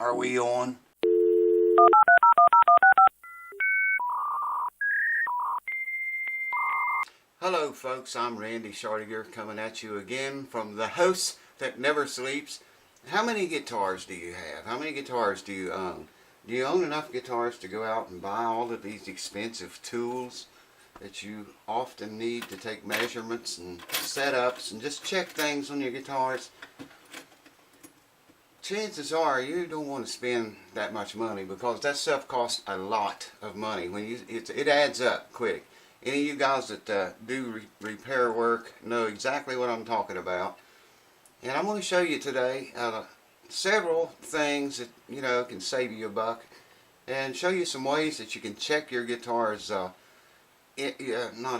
Are we on? Hello folks, I'm Randy Schartiger coming at you again from the house that never sleeps. How many guitars do you have? How many guitars do you own? Do you own enough guitars to go out and buy all of these expensive tools that you often need to take measurements and setups and just check things on your guitars? Chances are you don't want to spend that much money because that stuff costs a lot of money. It adds up quick. Any of you guys that do repair work know exactly what I'm talking about. And I'm going to show you today several things that can save you a buck, and show you some ways that you can check your guitar's not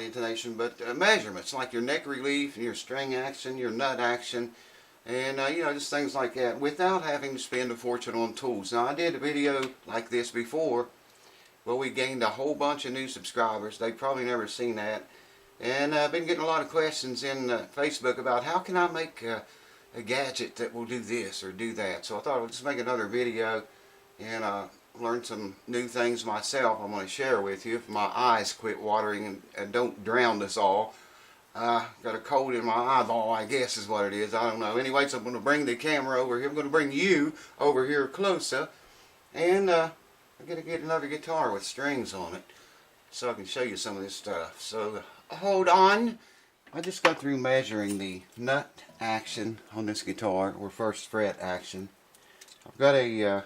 intonation but measurements, like your neck relief, your string action, your nut action, and just things like that, without having to spend a fortune on tools. Now, I did a video like this before. Well, we gained a whole bunch of new subscribers. They've probably never seen that. And I've been getting a lot of questions in Facebook about how can I make a gadget that will do this or do that. So I thought I would just make another video and learn some new things myself I'm going to share with you if my eyes quit watering and don't drown us all. Got a cold in my eyeball, I guess is what it is. I don't know. Anyway, so I'm going to bring the camera over here. I'm going to bring you over here closer. And I'm going to get another guitar with strings on it so I can show you some of this stuff. So hold on. I just got through measuring the nut action on this guitar, or first fret action. I've got a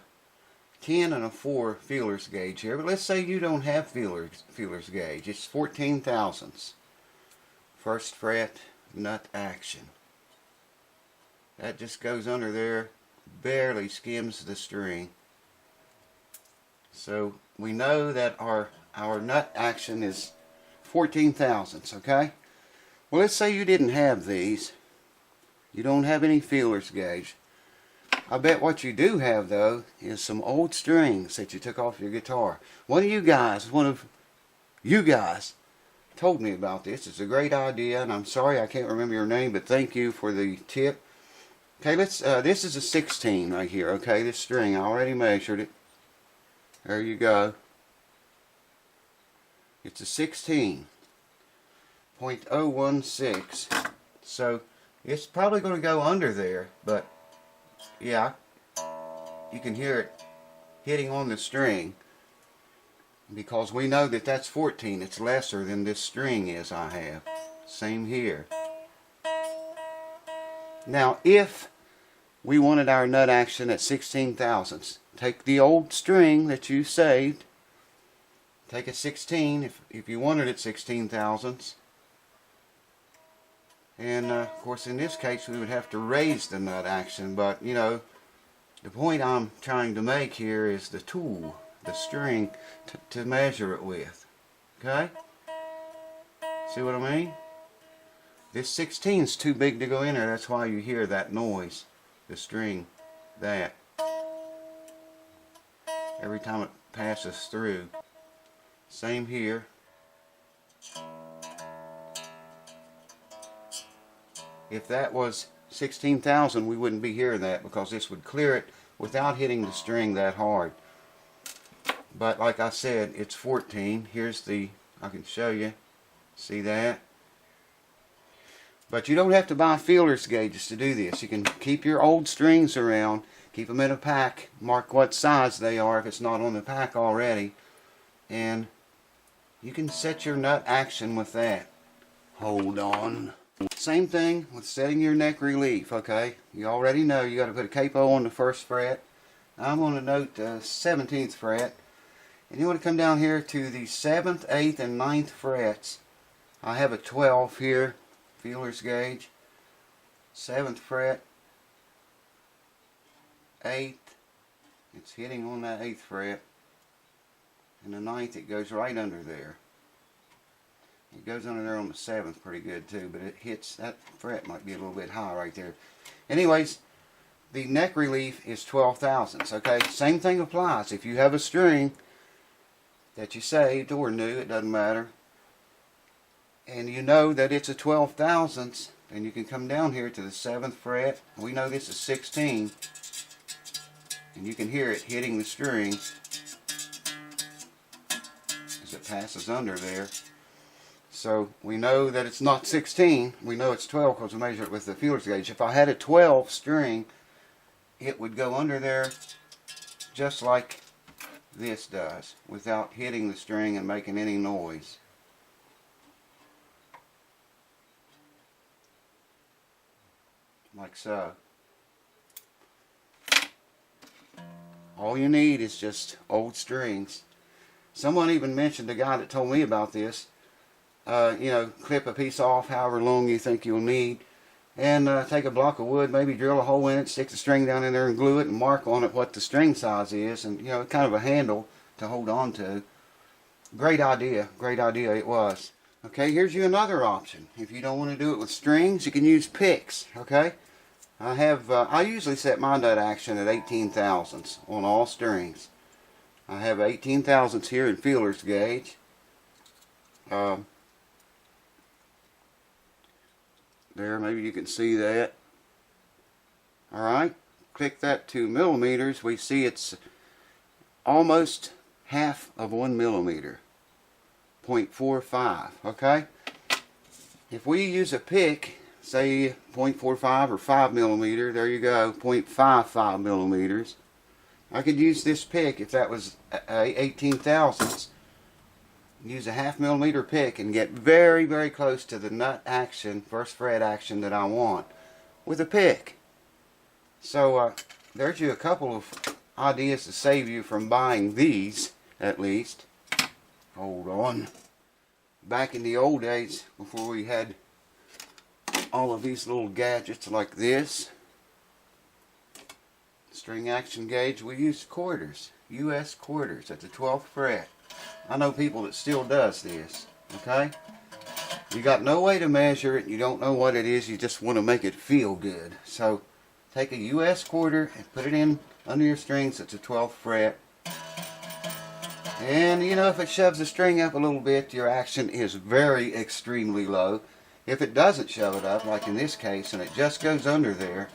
10 and a 4 feelers gauge here, but let's say you don't have feelers gauge. It's 14 thousandths. First fret nut action. That just goes under there, barely skims the string. So we know that our nut action is 14 thousandths, okay? Well, let's say you didn't have these. You don't have any feelers gauge. I bet what you do have, though, is some old strings that you took off your guitar. One of you guys told me about this. It's a great idea, and I'm sorry I can't remember your name, but thank you for the tip. Okay, this is a 16 right here, okay? This string, I already measured it. There you go. It's a 16.016. So it's probably going to go under there, but yeah, you can hear it hitting on the string because we know that that's 14. It's lesser than this string is I have. Same here. Now, if we wanted our nut action at 16 thousandths, take the old string that you saved, take a 16 if you wanted it 16 thousandths, and of course in this case we would have to raise the nut action, but the point I'm trying to make here is the tool, the string to measure it with. Okay? See what I mean? This 16 is too big to go in there. That's why you hear that noise, the string, that. Every time it passes through. Same here. If that was 16,000, we wouldn't be hearing that because this would clear it without hitting the string that hard. But like I said, it's 14. Here's I can show you. See that? But you don't have to buy feelers gauges to do this. You can keep your old strings around. Keep them in a pack. Mark what size they are if it's not on the pack already. And you can set your nut action with that. Hold on. Same thing with setting your neck relief, okay? You already know you got to put a capo on the first fret. I'm going to note the 17th fret. And you want to come down here to the 7th, 8th, and 9th frets. I have a 12 here, feelers gauge. 7th fret. 8th, it's hitting on that 8th fret, and the 9th it goes right under there. It goes under there on the 7th pretty good too, but it hits, that fret might be a little bit high right there. Anyways, the neck relief is 12 thousandths, okay? Same thing applies. If you have a string that you saved or new, it doesn't matter, and you know that it's a 12 thousandths, then you can come down here to the 7th fret. We know this is 16. And you can hear it hitting the string as it passes under there. So we know that it's not 16. We know it's 12 because we measured it with the feeler's gauge. If I had a 12 string, it would go under there just like this does, without hitting the string and making any noise. Like so. All you need is just old strings. Someone even mentioned, the guy that told me about this, you know, clip a piece off however long you think you'll need, and take a block of wood, maybe drill a hole in it, stick the string down in there and glue it, and mark on it what the string size is, and you know, kind of a handle to hold on to. Great idea it was. Okay, here's you another option. If you don't want to do it with strings, you can use picks. Okay, I usually set my nut action at 18 thousandths on all strings. I have 18 thousandths here in feeler's gauge. There, maybe you can see that. Alright, click that to millimeters. We see it's almost half of 1 millimeter. 0.45, okay? If we use a pick, say 0.45 or 5 millimeter, there you go, 0.55 millimeters. I could use this pick if that was 18 thousandths. Use a ½ millimeter pick and get very, very close to the nut action, first fret action that I want with a pick. So there's you a couple of ideas to save you from buying these, at least. Hold on. Back in the old days, before we had all of these little gadgets like this, string action gauge, we used quarters, US quarters at the 12th fret. I know people that still does this, okay? You got no way to measure it, you don't know what it is, you just want to make it feel good. So take a US quarter and put it in under your strings at the 12th fret. And you know, if it shoves the string up a little bit, your action is very extremely low. If it doesn't shove it up, like in this case, and it just goes under there,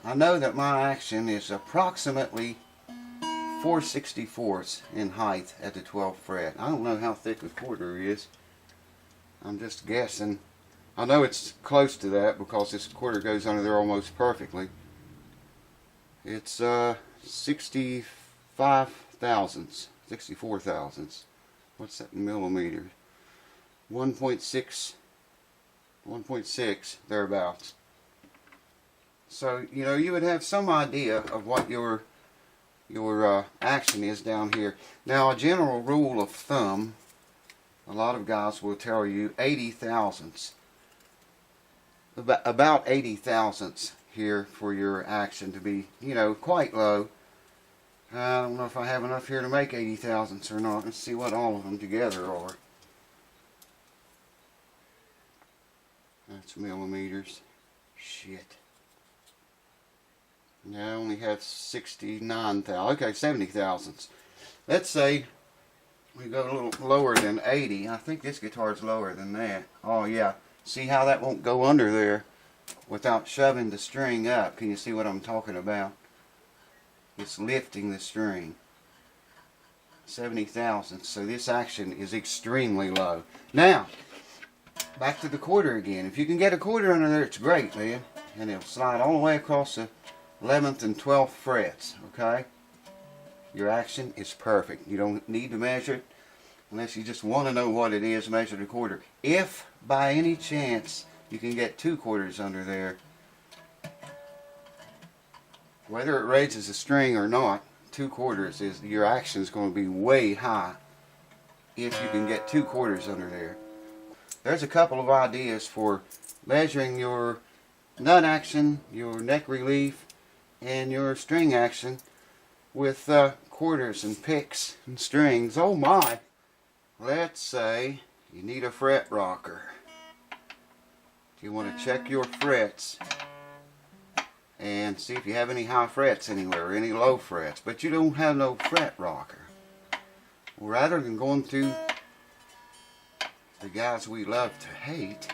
I know that my action is approximately 4/64 in height at the 12th fret. I don't know how thick a quarter is. I'm just guessing. I know it's close to that because this quarter goes under there almost perfectly. It's 65 thousandths, 64 thousandths. What's that in millimeters? 1.6, thereabouts. So, you know, you would have some idea of what your action is down here. Now, a general rule of thumb, a lot of guys will tell you 80 thousandths. About 80 thousandths here for your action to be, you know, quite low. I don't know if I have enough here to make 80 thousandths or not. Let's see what all of them together are. That's millimeters. Shit. Yeah, I only have 69,000. Okay, 70 thousandths. Let's say we go a little lower than 80. I think this guitar is lower than that. Oh yeah. See how that won't go under there without shoving the string up. Can you see what I'm talking about? It's lifting the string. 70 thousandths. So this action is extremely low. Now, back to the quarter again. If you can get a quarter under there, it's great, man. And it'll slide all the way across the 11th and 12th frets, okay? Your action is perfect. You don't need to measure it unless you just want to know what it is. Measure the quarter. If by any chance you can get 2 quarters under there, whether it raises a string or not, 2 quarters is, your action is going to be way high if you can get 2 quarters under there. There's a couple of ideas for measuring your nut action, your neck relief, and your string action with quarters and picks and strings. Oh my! Let's say you need a fret rocker. You want to check your frets and see if you have any high frets anywhere, or any low frets, but you don't have no fret rocker. Well, rather than going through the guys we love to hate,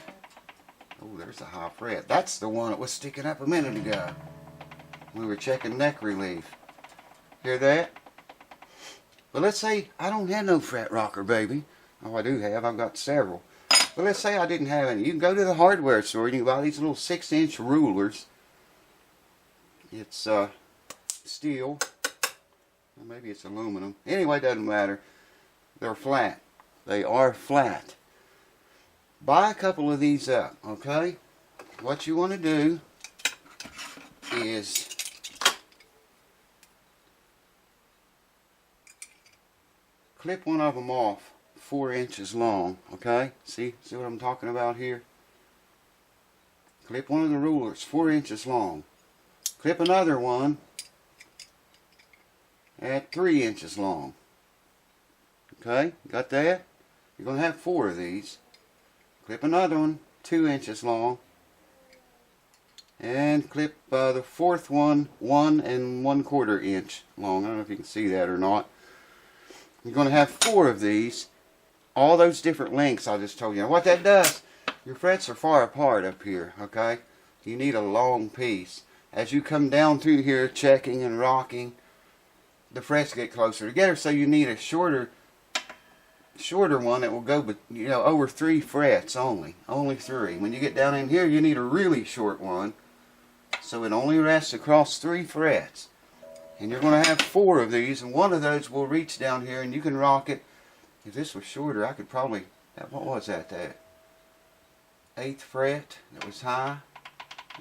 oh, there's a high fret. That's the one that was sticking up a minute ago. We were checking neck relief. Hear that? But let's say I don't have no fret rocker, baby. Oh, I do have. I've got several. But let's say I didn't have any. You can go to the hardware store and you can buy these little 6-inch rulers. It's steel. Or maybe it's aluminum. Anyway, it doesn't matter. They're flat. They are flat. Buy a couple of these up, okay? What you want to do is clip one of them off 4 inches long, okay? See what I'm talking about here? Clip one of the rulers 4 inches long. Clip another one at 3 inches long. Okay, got that? You're going to have 4 of these. Clip another one 2 inches long. And clip the fourth one 1 1/4 inch long. I don't know if you can see that or not. You're going to have 4 of these. All those different lengths I just told you. Now what that does, your frets are far apart up here, okay? You need a long piece. As you come down through here checking and rocking, the frets get closer together, so you need a shorter one that will go, over 3 frets only 3. When you get down in here, you need a really short one, so it only rests across 3 frets. And you're going to have 4 of these, and one of those will reach down here, and you can rock it. If this was shorter, I could probably, what was that? That 8th fret that was high.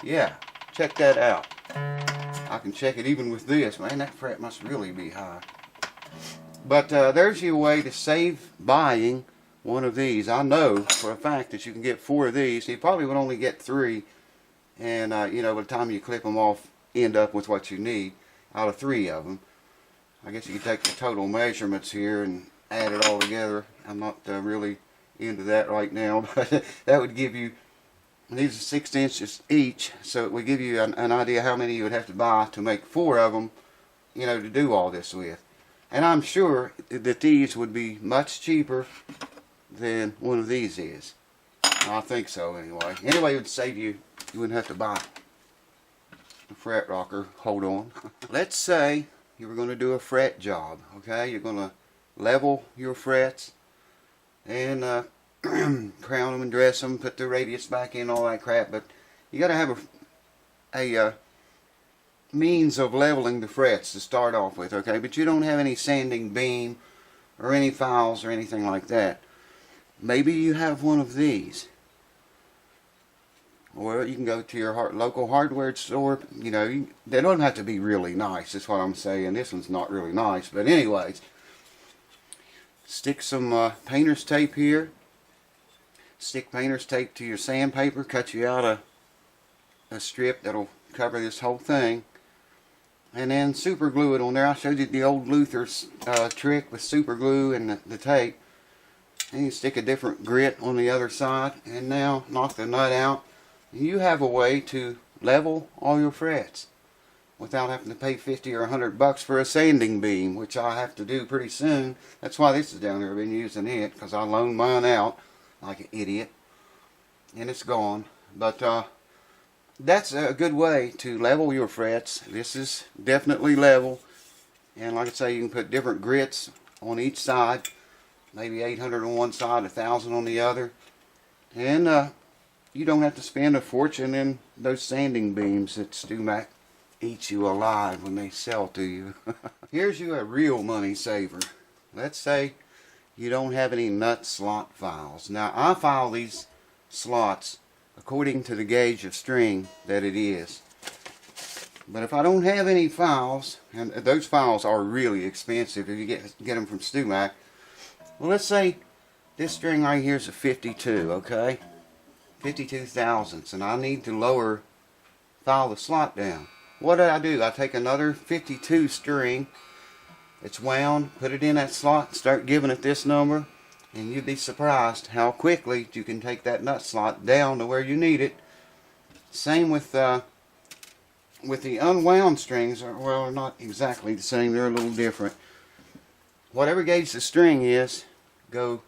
Yeah, check that out. I can check it even with this. Man, that fret must really be high. But there's your way to save buying one of these. I know for a fact that you can get 4 of these. You probably would only get 3. And, by the time you clip them off, end up with what you need out of 3 of them. I guess you could take the total measurements here and add it all together. I'm not really into that right now, but that would give you, these are 6 inches each, so it would give you an idea how many you would have to buy to make 4 of them, to do all this with. And I'm sure that these would be much cheaper than one of these is. I think so anyway. Anyway, it would save you wouldn't have to buy a fret rocker. Hold on. Let's say you were going to do a fret job, okay? You're going to level your frets and crown them and dress them, put the radius back in, all that crap, but you got to have a means of leveling the frets to start off with, okay? But you don't have any sanding beam or any files or anything like that. Maybe you have one of these, or you can go to your local hardware store. They don't have to be really nice, that's what I'm saying. This one's not really nice, but anyways, stick some painter's tape here. Stick painter's tape to your sandpaper. Cut you out a strip that'll cover this whole thing, and then super glue it on there. I showed you the old Luther's trick with super glue and the tape. And you stick a different grit on the other side, and now knock the nut out. You have a way to level all your frets without having to pay 50 or $100 for a sanding beam, which I have to do pretty soon. That's why this is down there. I've been using it because I loaned mine out like an idiot, and it's gone. But that's a good way to level your frets. This is definitely level, and like I say, you can put different grits on each side, maybe 800 on one side, 1,000 on the other, and you don't have to spend a fortune in those sanding beams that StewMac eats you alive when they sell to you. Here's you a real money saver. Let's say you don't have any nut slot files. Now, I file these slots according to the gauge of string that it is. But if I don't have any files, and those files are really expensive if you get them from StewMac. Well, let's say this string right here is a 52, okay? 52 thousandths, and I need to file the slot down. What do? I take another 52 string, it's wound, put it in that slot, start giving it this number, and you'd be surprised how quickly you can take that nut slot down to where you need it. Same with the unwound strings. Well, not exactly the same, they're a little different. Whatever gauge the string is, go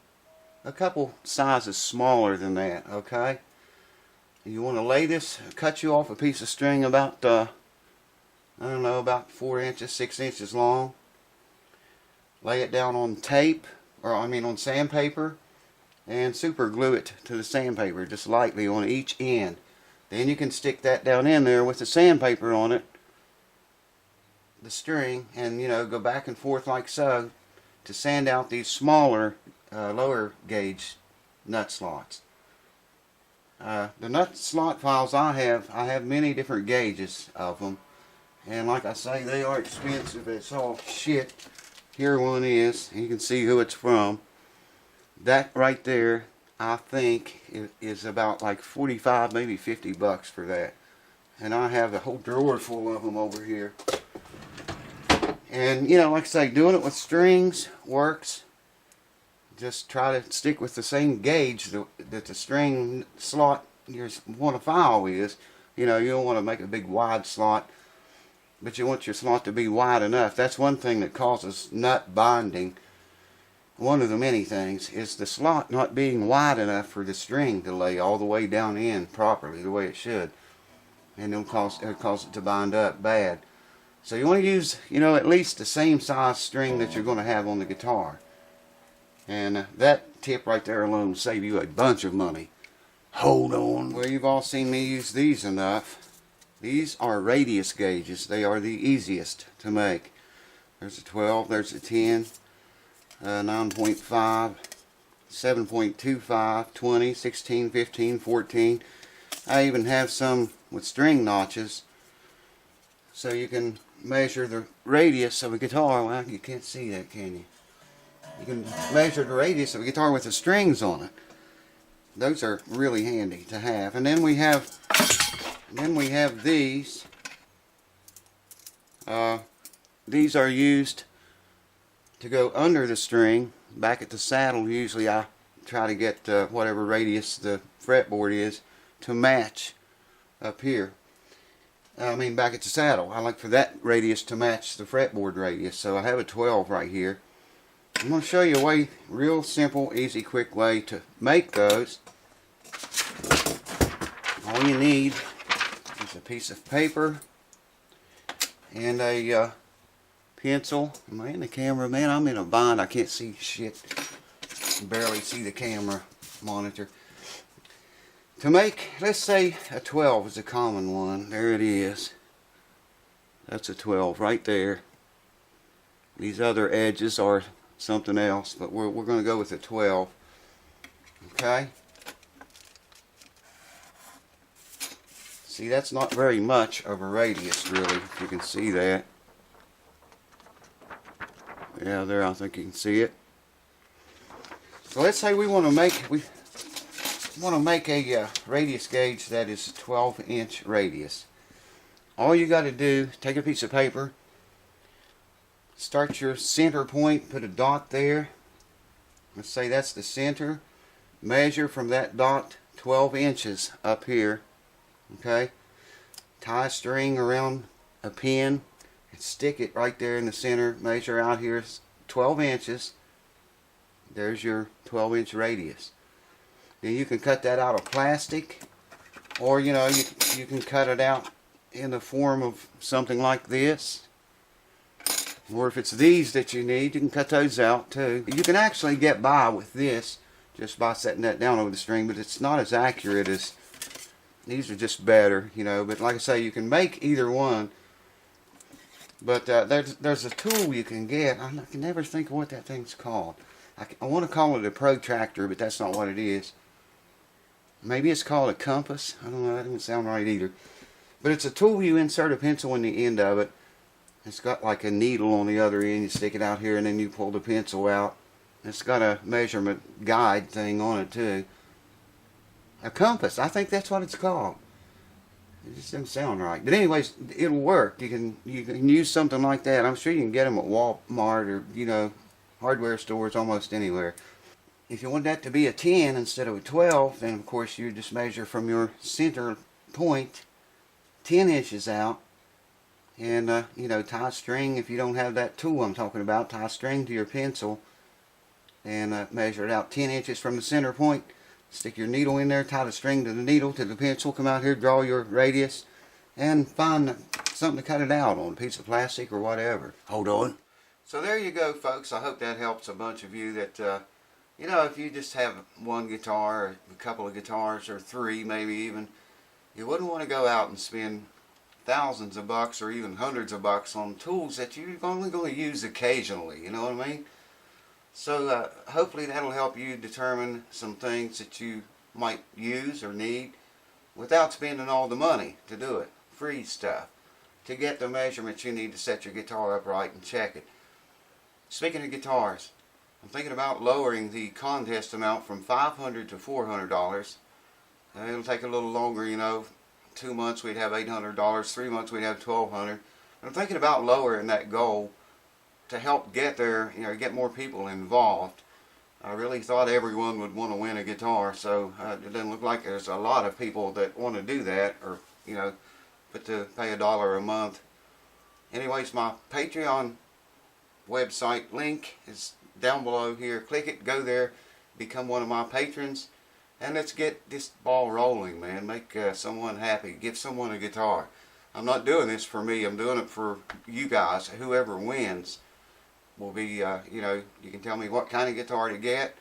a couple sizes smaller than that, okay? You want to lay this, cut you off a piece of string about I don't know, about 4 inches, 6 inches long. Lay it down on tape, or I mean on sandpaper, and super glue it to the sandpaper just lightly on each end. Then you can stick that down in there with the sandpaper on it, the string, and go back and forth like so to sand out these smaller lower gauge nut slots. The nut slot files I have many different gauges of them, and like I say, they are expensive. It's all shit. Here one is, and you can see who it's from. That right there, I think, is about like 45, maybe 50 bucks for that. And I have a whole drawer full of them over here. And like I say, doing it with strings works. Just try to stick with the same gauge that the string slot you want to file with. You don't want to make a big wide slot, but you want your slot to be wide enough. That's one thing that causes nut binding. One of the many things is the slot not being wide enough for the string to lay all the way down in properly the way it should, and it'll cause it to bind up bad. So you want to use at least the same size string that you're going to have on the guitar. And that tip right there alone will save you a bunch of money. Hold on. Well, you've all seen me use these enough. These are radius gauges. They are the easiest to make. There's a 12, there's a 10, 9.5, 7.25, 20, 16, 15, 14. I even have some with string notches, so you can measure the radius of a guitar. Well, you can't see that, can you? You can measure the radius of a guitar with the strings on it. Those are really handy to have. And then we have these. These are used to go under the string. Back at the saddle, usually I try to get whatever radius the fretboard is to match up here. I mean back at the saddle. I like for that radius to match the fretboard radius. So I have a 12 right here. I'm going to show you a way, real simple, easy, quick way to make those. All you need is a piece of paper and a pencil. Am I in the camera? Man, I'm in a bind. I can't see shit. Barely see the camera monitor. To make, let's say a 12 is a common one. There it is. That's a 12 right there. These other edges are something else, but we're going to go with a 12. Okay? See, that's not very much of a radius, really, if you can see that. Yeah, there, I think you can see it. So let's say we want to make a radius gauge that is a 12-inch radius. All you got to do, take a piece of paper, start your center point, put a dot there. Let's say that's the center. Measure from that dot 12 inches up here. Okay? Tie a string around a pin and stick it right there in the center. Measure out here 12 inches. There's your 12-inch radius. Then you can cut that out of plastic, or you can cut it out in the form of something like this. Or if it's these that you need, you can cut those out too. You can actually get by with this just by setting that down over the string, but it's not as accurate as these are. Just better, but like I say, you can make either one. But there's a tool you can get. I can never think of what that thing's called. I want to call it a protractor, but that's not what it is. Maybe it's called a compass. I don't know, that doesn't sound right either. But it's a tool. You insert a pencil in the end of it. It's got like a needle on the other end. You stick it out here and then you pull the pencil out. It's got a measurement guide thing on it too. A compass, I think that's what it's called. It just doesn't sound right. But anyways, it'll work. You can use something like that. I'm sure you can get them at Walmart or, hardware stores almost anywhere. If you want that to be a 10 instead of a 12, then of course you just measure from your center point 10 inches out. And, tie a string. If you don't have that tool I'm talking about, tie a string to your pencil and measure it out 10 inches from the center point. Stick your needle in there, tie the string to the needle, to the pencil, come out here, draw your radius, and find something to cut it out on, a piece of plastic or whatever. Hold on. So there you go, folks. I hope that helps a bunch of you that, you know, if you just have one guitar, or a couple of guitars, or three maybe even, you wouldn't want to go out and spend thousands of bucks or even hundreds of bucks on tools that you're only going to use occasionally, you know what I mean? So hopefully that'll help you determine some things that you might use or need without spending all the money to do it. Free stuff. To get the measurements you need to set your guitar up right and check it. Speaking of guitars, I'm thinking about lowering the contest amount from $500 to $400. It'll take a little longer, you know. 2 months we'd have $800, 3 months we'd have $1,200. I'm thinking about lowering that goal to help get there, you know, get more people involved. I really thought everyone would want to win a guitar, so it doesn't look like there's a lot of people that want to do that, or, you know, but to pay $1 a month. Anyways, my Patreon website link is down below here. Click it, go there, become one of my patrons. And let's get this ball rolling, man. Make someone happy. Give someone a guitar. I'm not doing this for me. I'm doing it for you guys. Whoever wins will be, you know, you can tell me what kind of guitar to get.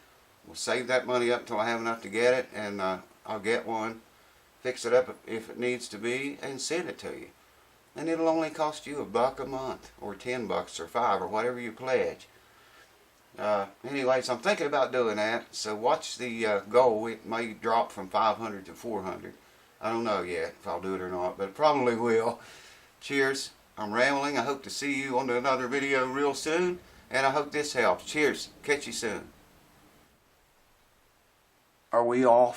We'll save that money up until I have enough to get it, and I'll get one, fix it up if it needs to be, and send it to you. And it'll only cost you $1 a month, or $10 or $5, or whatever you pledge. Anyways, I'm thinking about doing that, so watch the goal. It may drop from 500 to 400. I don't know yet if I'll do it or not, but it probably will. Cheers. I'm rambling. I hope to see you on another video real soon, and I hope this helps. Cheers. Catch you soon. Are we off?